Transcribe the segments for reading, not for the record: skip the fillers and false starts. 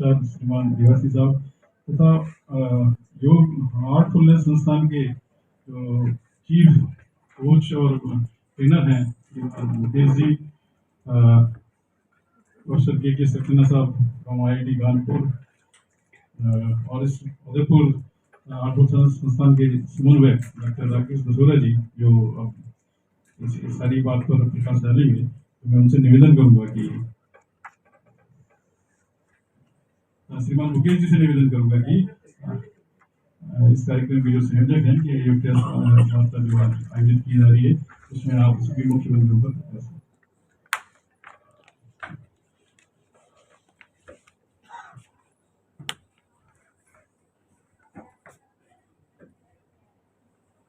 Registrar श्रीमान देवासी साहब तथा योग हार्टफुलनेस संस्थान के जो चीफ कोच और ट्रेनर हैं श्रीमान मुकेश जी, प्रोफेसर के सक्सेना साहब फ्रॉम IIT कानपुर, और इस उदयपुर हार्टफुल संस्थान के समन्वयक डॉक्टर राकेश बसोरा जी जो इस सारी बात पर प्रकाश डालेंगे, तो मैं उनसे निवेदन करूंगा कि श्रीमान मुकेश जी से निवेदन करूंगा कि इस कार्यक्रम के जो संयोजक हैं कि योग वार्ता जो आयोजित की जा रही है उसमें आप सभी मुख्य बिंदुओं पर प्रकाश।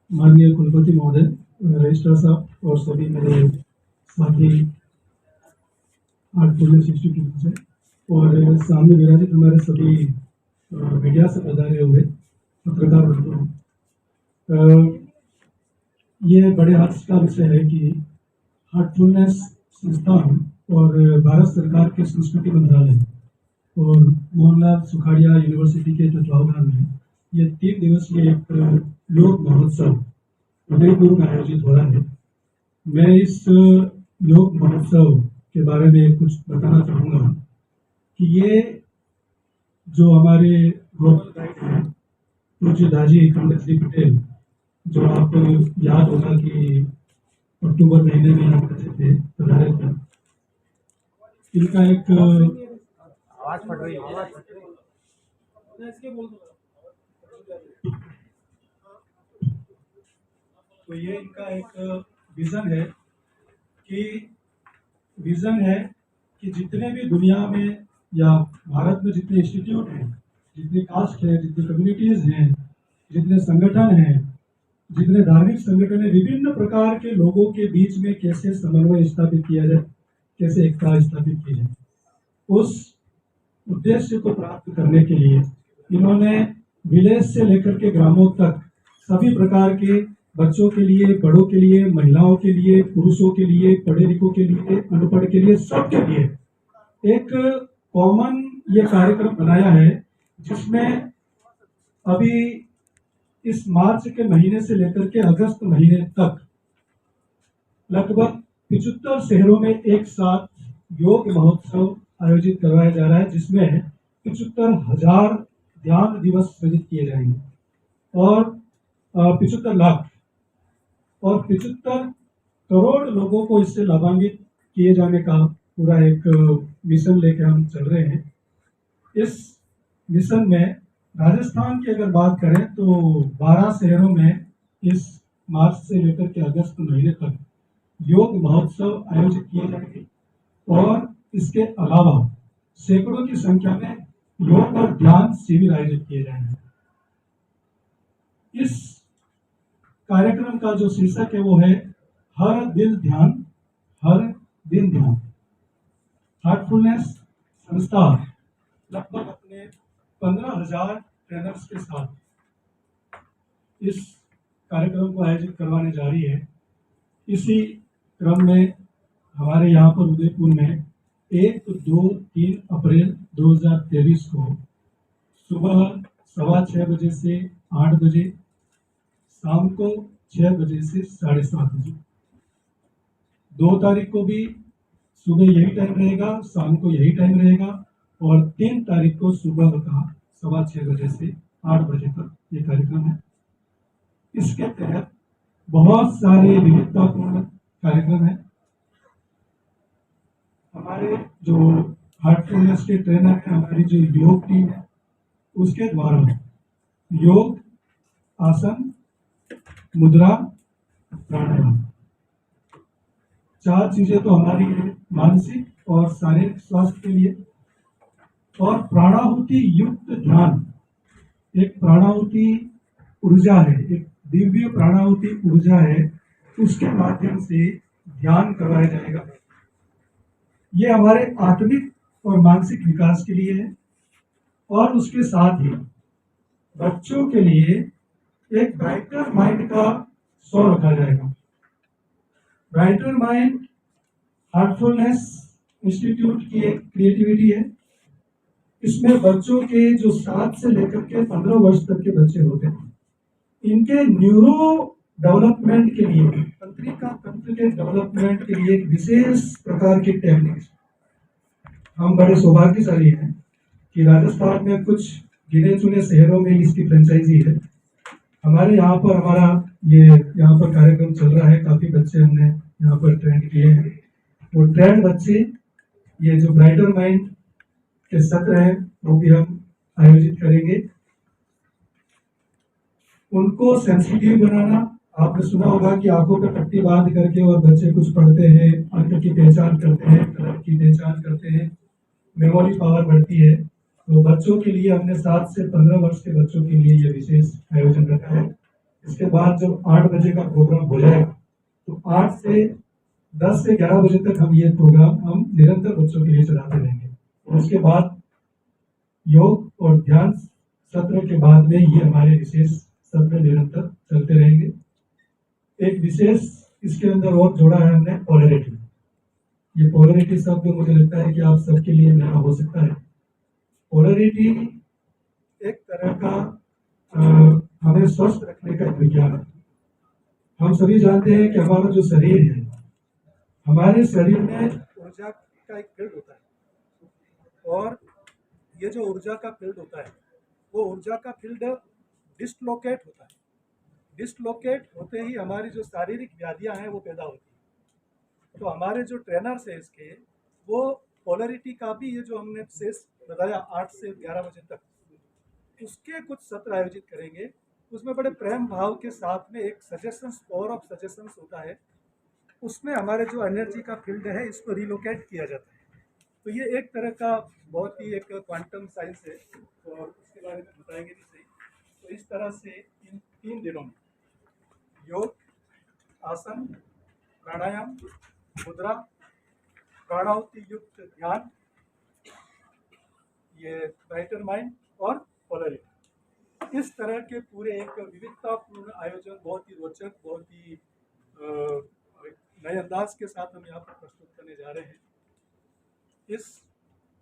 माननीय कुलपति महोदय, रजिस्ट्रार साहब और सभी मेरे साथी हार्टफुलनेस इंस्टीट्यूट से और सामने विराजित हमारे सभी मीडिया से पधारे हुए पत्रकार बंधुओं, ये बड़े हर्ष का विषय है कि हार्टफुलनेस संस्थान और भारत सरकार के संस्कृति मंत्रालय और मोहनलाल सुखाड़िया यूनिवर्सिटी के तत्वावधान में ये 3 दिवसीय एक योग महोत्सव उदयपुर में आयोजित हो रहा है। मैं इस योग महोत्सव के बारे में कुछ बताना चाहूँगा कि ये जो हमारे ग्लोबल गाइड हैं पूज्य दाजी खंडश्री पटेल, जो आप याद होगा कि अक्टूबर महीने में यहाँ पहुंचे थे, पधारे थे, इनका एक आवाज फट रही है। तो ये इनका एक विजन है कि जितने भी दुनिया में या भारत में जितने इंस्टीट्यूट हैं, जितने कास्ट हैं, जितने कम्युनिटीज हैं, जितने संगठन हैं, जितने धार्मिक संगठन हैं, विभिन्न प्रकार के लोगों के बीच में कैसे समन्वय स्थापित किया जाए, कैसे एकता स्थापित की जाए, उस उद्देश्य को प्राप्त करने के लिए इन्होंने विलेज से लेकर के ग्रामों तक सभी प्रकार के बच्चों के लिए, बड़ों के लिए, महिलाओं के लिए, पुरुषों के लिए, पढ़े लिखों के लिए, अनपढ़ के लिए, सबके लिए एक कॉमन ये कार्यक्रम बनाया है, जिसमें अभी इस मार्च के महीने से लेकर के अगस्त महीने तक लगभग 75 शहरों में एक साथ योग महोत्सव आयोजित करवाया जा रहा है, जिसमें 75,000 ध्यान दिवस सृजित किए जाएंगे और 75 लाख और 75 करोड़ लोगों को इससे लाभान्वित किए जाने का पूरा एक मिशन लेकर हम चल रहे हैं। इस मिशन में राजस्थान की अगर बात करें तो 12 शहरों में इस मार्च से लेकर के अगस्त महीने तक योग महोत्सव आयोजित किए जाएंगे और इसके अलावा सैकड़ों की संख्या में योग और ध्यान शिविर आयोजित किए जाएंगे। इस कार्यक्रम का जो शीर्षक है वो है हर दिल ध्यान, हर दिन ध्यान। हार्टफुलनेस संस्था लगभग अपने 15,000 ट्रेनर्स के साथ इस कार्यक्रम को आयोजित करवाने जा रही है। इसी क्रम में हमारे यहाँ पर उदयपुर में 1, 2, 3 अप्रैल 2023 को सुबह 6:15 बजे से 8 बजे, शाम को 6 बजे से 7:30 बजे, 2 तारीख को भी सुबह यही टाइम रहेगा, शाम को यही टाइम रहेगा और 3 तारीख को सुबह का 6:15 बजे से 8 बजे तक ये कार्यक्रम है। इसके तहत बहुत सारे विविधतापूर्ण कार्यक्रम है। हमारे जो हार्टफुलनेस के ट्रेनर है, हमारी जो योग टीम है, उसके द्वारा योग, आसन, मुद्रा, प्राणायाम, 4 चीजें तो हमारी मानसिक और शारीरिक स्वास्थ्य के लिए, और प्राणाहुति युक्त ध्यान, एक प्राणाहुति ऊर्जा है, एक दिव्य प्राणाहुति ऊर्जा है, उसके माध्यम से ध्यान करवाया जाएगा। ये हमारे आत्मिक और मानसिक विकास के लिए है और उसके साथ ही बच्चों के लिए एक ब्राइटर माइंड का शो रखा जाएगा। ब्राइटर माइंड हार्टफुलनेस इंस्टीट्यूट की एक क्रिएटिविटी है। इसमें बच्चों के जो 7 से लेकर के 15 वर्ष तक के बच्चे होते हैं, इनके न्यूरो डेवलपमेंट के लिए, तंत्रिका तंत्र के डेवलपमेंट के लिए एक विशेष प्रकार की टेक्निक, हम बड़े सौभाग्यशाली हैं कि राजस्थान में कुछ गिने चुने शहरों में इसकी फ्रेंचाइजी है। हमारे यहाँ पर हमारा ये यहाँ पर कार्यक्रम चल रहा है, काफी बच्चे हमने यहाँ पर ट्रेंड किए हैं। वो ट्रेंड बच्चे ये जो ब्राइटर माइंड के सत्र हैं वो भी हम आयोजित करेंगे। उनको सेंसिटिव बनाना, आपने सुना होगा कि आंखों पे पट्टी बांध करके और बच्चे कुछ पढ़ते हैं, अंक की पहचान करते हैं, कलर की पहचान करते हैं, मेमोरी पावर बढ़ती है। तो बच्चों के लिए हमने 7 से 15 वर्ष के बच्चों के लिए ये विशेष आयोजन रखा है। इसके बाद जब 8 बजे का प्रोग्राम हो जाएगा तो 8 से 10 से 11 बजे तक हम ये प्रोग्राम हम निरंतर बच्चों के लिए चलाते रहेंगे। और उसके बाद योग और ध्यान सत्र के बाद में ये हमारे विशेष सत्र निरंतर चलते रहेंगे। एक विशेष इसके अंदर और जोड़ा है हमने पोलैरिटी। ये पोलैरिटी शब्द मुझे लगता है कि आप सबके लिए नया हो सकता है। पोलैरिटी एक तरह का हमें स्वस्थ रखने का एक विज्ञान है। हम सभी जानते हैं कि हमारा जो शरीर है, हमारे शरीर में ऊर्जा का एक फील्ड होता है, और ये जो ऊर्जा का फील्ड होता है वो ऊर्जा का फील्ड डिसलोकेट होता है। डिसलोकेट होते ही हमारी जो शारीरिक व्याधियां हैं वो पैदा होती हैं। तो हमारे जो ट्रेनर्स हैं इसके, वो पोलैरिटी का भी ये जो हमने शेष बताया 8 से 11 बजे तक, उसके कुछ सत्र आयोजित करेंगे। उसमें बड़े प्रेम भाव के साथ में एक सजेशंस, पावर ऑफ सजेशंस होता है, उसमें हमारे जो एनर्जी का फील्ड है इसको रिलोकेट किया जाता है। तो ये एक तरह का बहुत ही एक क्वांटम साइंस है और उसके बारे में बताएंगे भी सही। तो इस तरह से इन 3 दिनों में योग, आसन, प्राणायाम, मुद्रा, प्राणाहुति युक्त ध्यान, ये ब्राइटर माइंड और पोलैरिटी, इस तरह के पूरे एक विविधतापूर्ण आयोजन, बहुत ही रोचक, बहुत ही नए अंदाज के साथ हम यहाँ पर प्रस्तुत करने जा रहे हैं। इस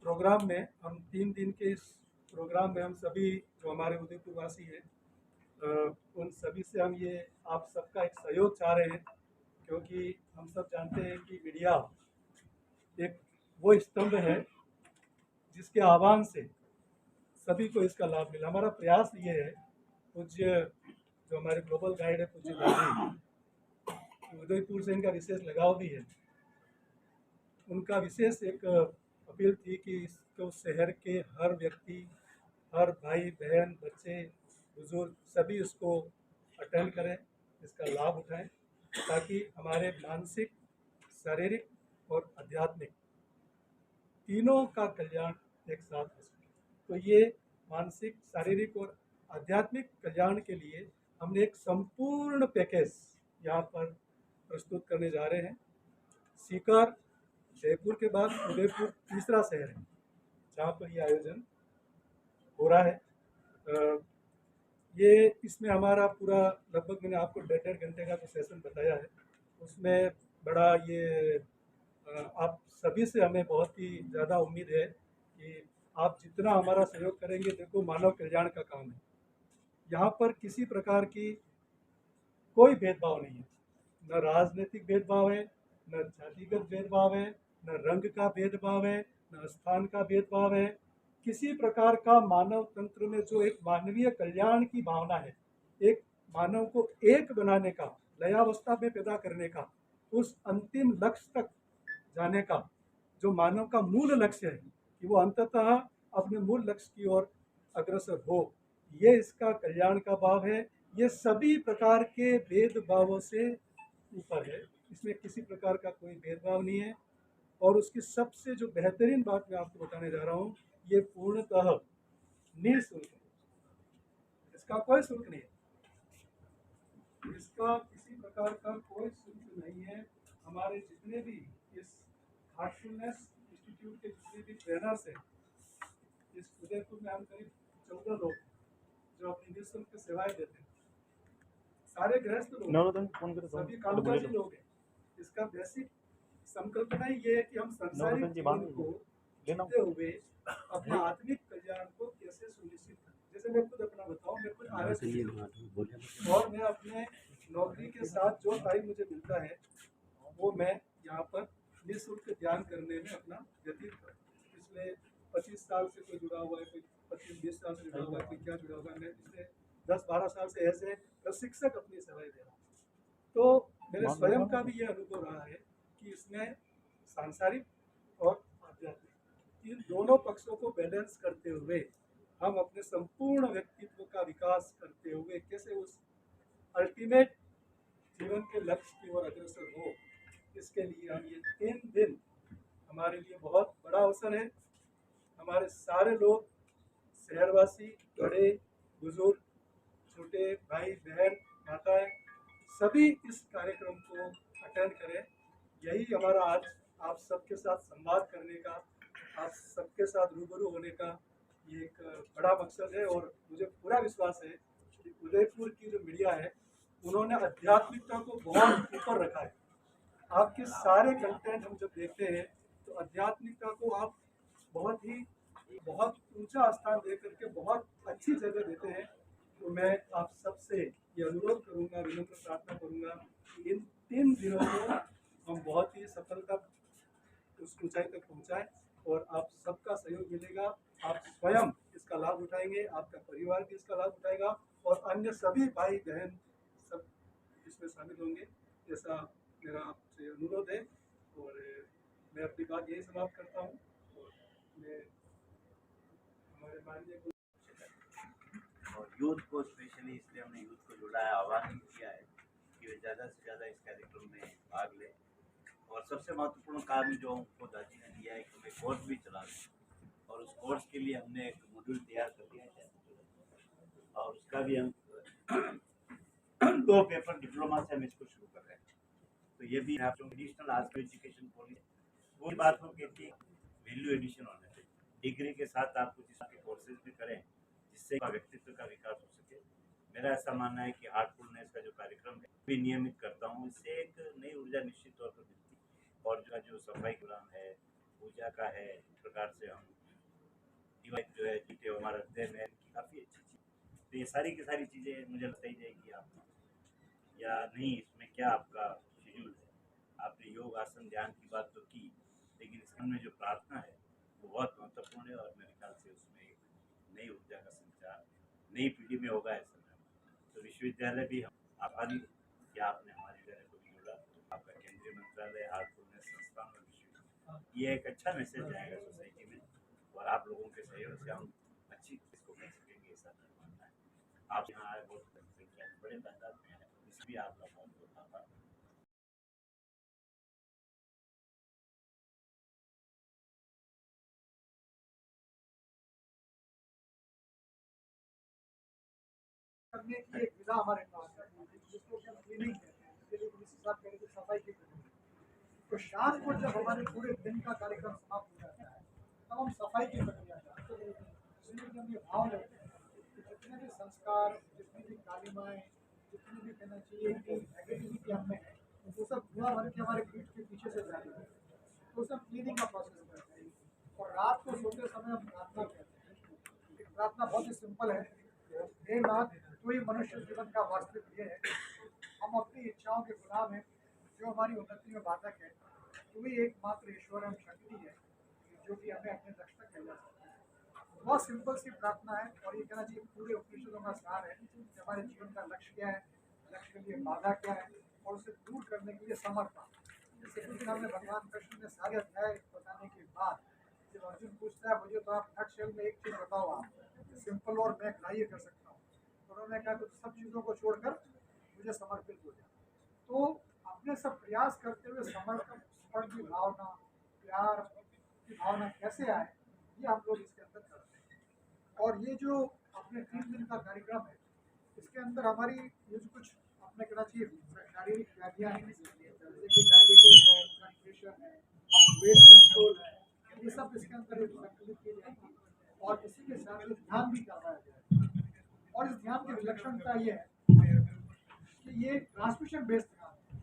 प्रोग्राम में हम 3 दिन के इस प्रोग्राम में हम सभी जो हमारे उदयपुर वासी हैं उन सभी से हम ये आप सबका एक सहयोग चाह रहे हैं, क्योंकि हम सब जानते हैं कि मीडिया एक वो स्तंभ है जिसके आह्वान से सभी को इसका लाभ मिला। हमारा प्रयास ये है, पूज्य जो हमारे ग्लोबल गाइड है पूज्य दादी, उदयपुर से इनका विशेष लगाव भी है, उनका विशेष एक अपील थी कि इसको शहर के हर व्यक्ति, हर भाई बहन, बच्चे, बुजुर्ग सभी इसको अटेंड करें, इसका लाभ उठाएं, ताकि हमारे मानसिक, शारीरिक और आध्यात्मिक तीनों का कल्याण एक साथ हो सके। तो ये मानसिक, शारीरिक और आध्यात्मिक कल्याण के लिए हमने एक संपूर्ण पैकेज यहाँ पर प्रस्तुत करने जा रहे हैं। सीकर, जयपुर के बाद उदयपुर तीसरा शहर है जहाँ पर ये आयोजन हो रहा है। ये इसमें हमारा पूरा लगभग, मैंने आपको 1.5 घंटे का जो सेशन बताया है उसमें बड़ा ये आप सभी से हमें बहुत ही ज़्यादा उम्मीद है कि आप जितना हमारा सहयोग करेंगे। देखो, मानव कल्याण का काम है, यहाँ पर किसी प्रकार की कोई भेदभाव नहीं है, न राजनीतिक भेदभाव है, न जातिगत भेदभाव है, न रंग का भेदभाव है, न स्थान का भेदभाव है। किसी प्रकार का मानव तंत्र में जो एक मानवीय कल्याण की भावना है, एक मानव को एक बनाने का, लयावस्था में पैदा करने का, उस अंतिम लक्ष्य तक जाने का जो मानव का मूल लक्ष्य है कि वो अंततः अपने मूल लक्ष्य की ओर अग्रसर हो, ये इसका कल्याण का भाव है। ये सभी प्रकार के भेदभावों से ऊपर है, इसमें किसी प्रकार का कोई भेदभाव नहीं है। और उसकी सबसे जो बेहतरीन बात मैं आपको बताने जा रहा हूँ, ये पूर्णतः निःशुल्क है, इसका कोई शुल्क नहीं है, इसका किसी प्रकार का कोई शुल्क नहीं है। हमारे जितने भी इस हार्टफुलनेस इंस्टीट्यूट के जितने भी ट्रेनर्स हैं, इस उदयपुर में हम करीब 14 लोग जो अपनी निःशुल्क सेवाएं देते हैं, सारे गृहस्थ लोग, सभी कामकाजी लोग हैं। इसका बेसिक संकल्पना ये है कि हम संसारिक जीवन को जीते हुए अपना आत्मिक कल्याण को कैसे सुनिश्चित करें। जैसे मैं खुद अपना बताऊं, मैं खुद RS और मैं अपने नौकरी के साथ जो टाइम मुझे मिलता है वो मैं यहाँ पर निःशुल्क ध्यान करने में अपना व्यतीत करता हूँ। पिछले 25 साल से कोई जुड़ा हुआ है, कोई 25-20 साल से जुड़ा हुआ है, कोई क्या जुड़ा हुआ है, मैं पिछले 10-12 साल से ऐसे प्रशिक्षक अपनी सेवाएं दे रहा हूँ। तो मेरे स्वयं का भी ये अनुभव रहा है कि इसमें सांसारिक और आध्यात्मिक इन दोनों पक्षों को बैलेंस करते हुए हम अपने संपूर्ण व्यक्तित्व का विकास करते हुए कैसे उस अल्टीमेट जीवन के लक्ष्य की ओर अग्रसर हो, इसके लिए हम ये 3 दिन हमारे लिए बहुत बड़ा अवसर है। हमारे सारे लोग, शहरवासी, बड़े बुजुर्ग, छोटे भाई बहन, माताएं, सभी इस कार्यक्रम को अटेंड करें। यही हमारा आज आप सबके साथ संवाद करने का, आप सबके साथ रूबरू होने का ये एक बड़ा मकसद है। और मुझे पूरा विश्वास है कि उदयपुर की जो मीडिया है उन्होंने आध्यात्मिकता को बहुत ऊपर रखा है। आपके सारे कंटेंट हम जब देखते हैं तो आध्यात्मिकता को आप बहुत ऊंचा स्थान दे करके बहुत अच्छी जगह देते हैं। तो मैं आप सबसे ये अनुरोध करूंगा, विनम्र प्रार्थना करूंगा कि इन 3 दिनों को हम बहुत ही सफलता उस ऊंचाई तक पहुंचाएं और आप सबका सहयोग मिलेगा। आप स्वयं इसका लाभ उठाएंगे, आपका परिवार भी इसका लाभ उठाएगा और अन्य सभी भाई बहन सब इसमें शामिल होंगे, ऐसा मेरा आपसे अनुरोध है। और मैं अपनी बात यही समाप्त करता हूँ। और मैं हमारे माननीय और यूथ को स्पेशली इसलिए हमने यूथ को जुड़ा है, आह्वान किया है कि वे ज़्यादा से ज़्यादा इस कार्यक्रम में भाग लें। और सबसे महत्वपूर्ण काम जो हमको दादी ने दिया है कि हमें कोर्स भी चला दें, और उस कोर्स के लिए हमने एक मॉड्यूल तैयार कर दिया है और उसका भी हम 2 पेपर डिप्लोमा से हम इसको शुरू कर रहे हैं। तो ये भी एडिशनल आज का एजुकेशन पॉलिसी वो बात को कहती है वैल्यू एडिशन होना चाहिए। डिग्री के साथ आप कुछ इसके कोर्सेज भी करें जिससे व्यक्तित्व का विकास हो सके। मेरा ऐसा मानना है कि हार्टफुलनेस का जो कार्यक्रम है भी नियमित करता हूँ, इससे एक नई ऊर्जा निश्चित तौर पर मिलती है। और जो सफाई प्रोग्राम है, पूजा का है, इस प्रकार से हम डिवाइस जो है जीते हमारा हृदय में काफ़ी अच्छी चीज़। तो ये सारी की सारी चीज़ें मुझे बताई जाएगी आपको या नहीं, इसमें क्या आपका शेड्यूल है। आपने योग आसन ध्यान की बात तो की, लेकिन इसमें जो प्रार्थना है वो बहुत महत्वपूर्ण है और मेरे ख्याल से उसमें एक नई ऊर्जा का संचार नई पीढ़ी में होगा ऐसा मैं। तो विश्वविद्यालय भी हम आभारी कि आपने हमारे विद्यालय को भी जोड़ा। आपका केंद्रीय मंत्रालय, हार्टफुलनेस संस्थान और विश्वविद्यालय, ये एक अच्छा मैसेज जाएगा सोसाइटी में और आप लोगों के सहयोग से हम अच्छी इसको कर सकेंगे, ऐसा मानना है। आप यहाँ आए बहुत संख्या में बड़े तादाद में है, इस भी आपका बहुत बहुत आभार। करने की एक विधा हमारे पास है जिसको कि हम क्लीनिंग कहते हैं, जिसके लिए पुलिस साहब कहते हैं सफाई की करनी। तो शाम को जब हमारे पूरे दिन का कार्यक्रम समाप्त हो जाता है तब हम सफाई की प्रक्रिया करते हैं। इसलिए कि हम ये भाव लेते हैं कि जितने भी संस्कार, जितनी भी कालिमाएँ, जितनी भी कहना चाहिए कि नेगेटिविटी हमें है वो सब धुआं भर के हमारे पीठ के पीछे से जाती है। तो सब क्लीनिंग का प्रोसेस करते हैं। और रात को सोते समय हम प्रार्थना करते हैं। एक प्रार्थना बहुत ही सिंपल है, हे नाथ तो ही मनुष्य जीवन का वास्तविक ध्येय है। हम अपनी इच्छाओं के गुलाम हैं, जो हमारी उन्नति में बाधक है। तो ही एकमात्र ईश्वर एवं शक्ति है जो कि हमें अपने लक्ष्य तक ले जा सकता है। बहुत सिंपल सी प्रार्थना है और ये कहना चाहिए पूरे उपनिषदों का सार है कि हमारे जीवन का लक्ष्य क्या है, लक्ष्य के लिए बाधा क्या है और उसे दूर करने के लिए समर्पण। जैसे कुछ दिन हमने भगवान कृष्ण ने सारे अध्याय बताने के बाद जब अर्जुन पूछता है मुझे तो आप नक्शल में एक चीज़ बताओ, आप सिंपल और मैं ग्राह्य कर सकता हूँ। उन्होंने कहा तो सब चीज़ों को छोड़कर मुझे समर्पित हो जाए। तो अपने सब प्रयास करते हुए समर्पण की भावना, प्यार की भावना कैसे आए, ये हम लोग इसके अंदर करते हैं। और ये जो अपने 3 दिन का कार्यक्रम है इसके अंदर हमारी ये जो कुछ अपने कहना चाहिए शारीरिक व्याधियाँ हैं जैसे कि डायबिटीज है, ब्लड प्रेशर है, वेट कंट्रोल है, ये सब इसके अंदर संकलित की जाएगी। और इसी के साथ ध्यान भी करवाया जाएगा। और इस ध्यान की विलक्षणता ये है कि ये ट्रांसमिशन बेस्ड ध्यान है,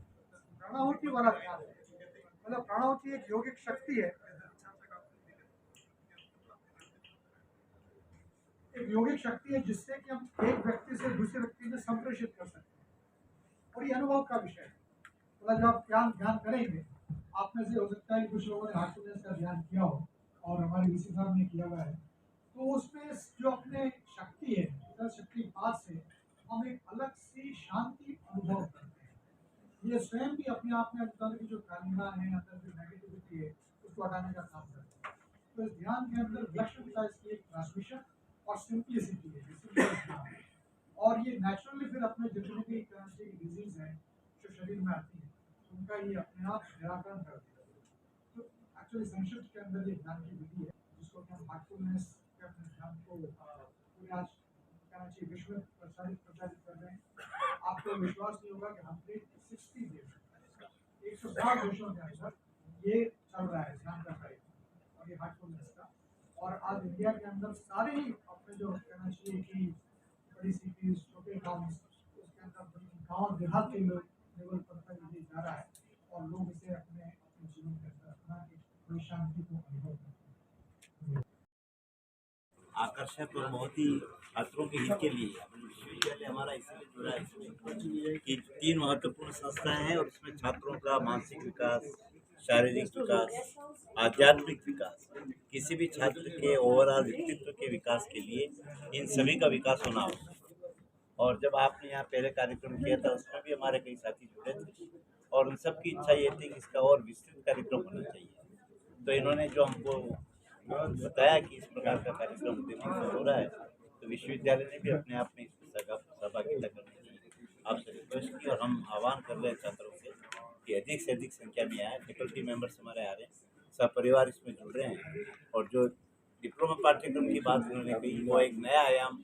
प्राणाहुति वाला ध्यान है। मतलब प्राणाहुति एक यौगिक शक्ति है एक यौगिक शक्ति है जिससे कि हम एक व्यक्ति से दूसरे व्यक्ति में संप्रेषित कर सकते हैं, और ये अनुभव का विषय है। मतलब जब आप ध्यान करेंगे, आप में से हो सकता है कि कुछ लोगों ने हार्टफुलनेस का ध्यान किया हो और हमारे वीसी साहब ने किया हुआ है, तो उसमें जो अपने शक्ति है, शक्ति पास से हम एक अलग सी शांति अनुभव करते हैं। ये स्वयं भी अपने आप में अंदर की जो कालिमा है, अंदर जो नेगेटिविटी है, उसको हटाने का काम करता है। तो इस ध्यान के अंदर विलक्षणता इसकी एक ट्रांसमिशन और सिंप्लिसिटी है, और ये नेचुरली फिर अपने जितने भी तरह की डिजीज हैं जो शरीर में आती है, उनका ये अपने आप निराकरण कर देता है। तो एक्चुअली संक्षिप्त के अंदर ये ध्यान की विधि है जिसको कि हम हार्टफुलनेस के अपने ध्यान को पूरे आज कहना चाहिए विश्व में प्रचारित कर रहे हैं। आपको विश्वास नहीं होगा कि हमने 60 देश 160 देशों के अंदर ये चल रहा है ध्यान का कार्यक्रम और ये हार्टफुलनेस का। और आज इंडिया के अंदर सारे ही अपने जो कहना चाहिए कि बड़ी सिटीज, छोटे गाँव, उसके अंदर गाँव देहात के लेवल पर तक ये जा रहा है और लोग इसे अपने जीवन के अंदर अपना के बड़ी शांति को अनुभव करते हैं। आकर्षक और बहुत ही छात्रों के हित के लिए विश्वविद्यालय हमारा इसलिए जुड़ा है इसमें कि 3 महत्वपूर्ण संस्थाएं हैं और इसमें छात्रों का मानसिक विकास, शारीरिक विकास, आध्यात्मिक विकास, किसी भी छात्र के ओवरऑल व्यक्तित्व के विकास के लिए इन सभी का विकास होना आवश्यक है। और जब आपने यहाँ पहले कार्यक्रम किया था उसमें भी हमारे कई साथी जुड़े थे और उन सब की इच्छा ये थी कि इसका और विस्तृत कार्यक्रम होना चाहिए। तो इन्होंने जो हमको बताया कि इस प्रकार का कार्यक्रम उद्यमी से हो रहा है, तो विश्वविद्यालय ने भी अपने आप में इसमें सहभागिता करने की आपसे रिक्वेस्ट की और हम आह्वान कर रहे हैं छात्रों से कि अधिक से अधिक संख्या में आए। फैकल्टी मेंबर्स हमारे आ रहे हैं, सब परिवार इसमें जुड़ रहे हैं और जो डिप्लोमा पाठ्यक्रम की बात उन्होंने कही वो एक नया आयाम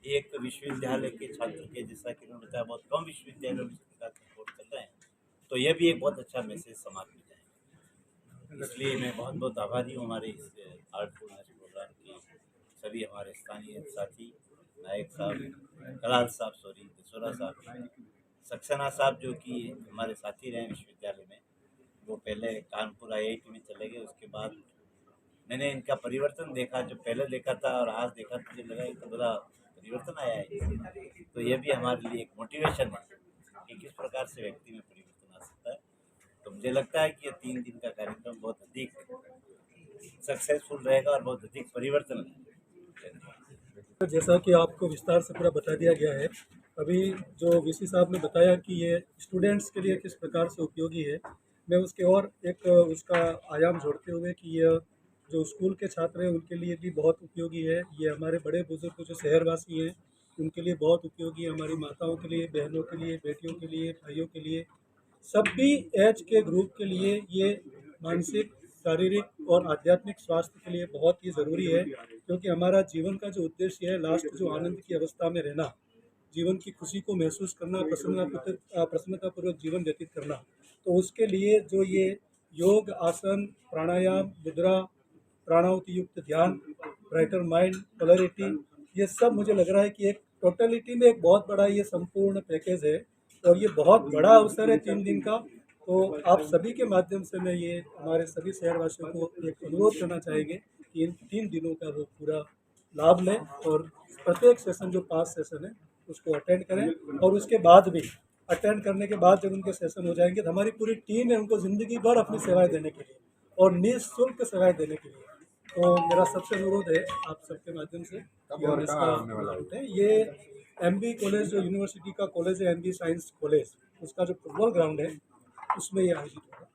एक विश्वविद्यालय के छात्र के, जैसा कि उन्होंने बताया बहुत कम विश्वविद्यालयों में इस प्रकार के कोर्स चल रहे हैं, तो यह भी एक बहुत अच्छा मैसेज समाज में जाएगा। इसलिए मैं बहुत बहुत आभारी हूँ हमारे इस हार्टफुलनेस प्रोग्राम के सभी हमारे स्थानीय साथी, नायक साहब, कलाल साहब, दसोरा साहब, सक्सेना साहब जो कि हमारे साथी रहे विश्वविद्यालय में। वो पहले कानपुर IIT में चले गए, उसके बाद मैंने इनका परिवर्तन देखा, जो पहले देखा था और आज देखा तो मुझे लगा कि बड़ा परिवर्तन आया है। तो ये भी हमारे लिए एक मोटिवेशन है कि किस प्रकार से व्यक्ति में परिवर्तन आ सकता है। तो मुझे लगता है कि ये 3 दिन का कार्यक्रम बहुत अधिक सक्सेसफुल रहेगा और बहुत अधिक परिवर्तन तो जैसा कि आपको विस्तार से पूरा बता दिया गया है, अभी जो वीसी साहब ने बताया कि ये स्टूडेंट्स के लिए किस प्रकार से उपयोगी है, मैं उसके और एक उसका आयाम जोड़ते हुए कि यह जो स्कूल के छात्र हैं उनके लिए भी बहुत उपयोगी है। ये हमारे बड़े बुजुर्ग जो शहरवासी हैं उनके लिए बहुत उपयोगी है, हमारी माताओं के लिए, बहनों के लिए, बेटियों के लिए, भाइयों के लिए, सभी एज के ग्रुप के लिए ये मानसिक, शारीरिक और आध्यात्मिक स्वास्थ्य के लिए बहुत ही ज़रूरी है। क्योंकि हमारा जीवन का जो उद्देश्य है लास्ट जो आनंद की अवस्था में रहना, जीवन की खुशी को महसूस करना, प्रसन्नतापूर्वक जीवन व्यतीत करना, तो उसके लिए जो ये योग, आसन, प्राणायाम, मुद्रा, प्राणाहुति युक्त ध्यान, ब्राइटर माइंड, पोलैरिटी, ये सब मुझे लग रहा है कि एक टोटलिटी में एक बहुत बड़ा ये संपूर्ण पैकेज है और ये बहुत बड़ा अवसर है 3 दिन का। तो आप सभी के माध्यम से मैं ये हमारे सभी शहरवासियों को एक अनुरोध करना चाहेंगे कि इन 3 दिनों का वो पूरा लाभ लें और प्रत्येक सेशन जो 5 सेशन है उसको अटेंड करें। और उसके बाद भी अटेंड करने के बाद जब उनके सेशन हो जाएंगे तो हमारी पूरी टीम है उनको ज़िंदगी भर अपनी सेवाएं देने के लिए और निःशुल्क सेवाएं देने के लिए। तो मेरा सबसे अनुरोध है आप सबके माध्यम से कि हम इसका उठाएं। ये MB कॉलेज जो यूनिवर्सिटी का कॉलेज है, MB साइंस कॉलेज, उसका जो फुटबॉल ग्राउंड है उसमें ये आयोजित होगा।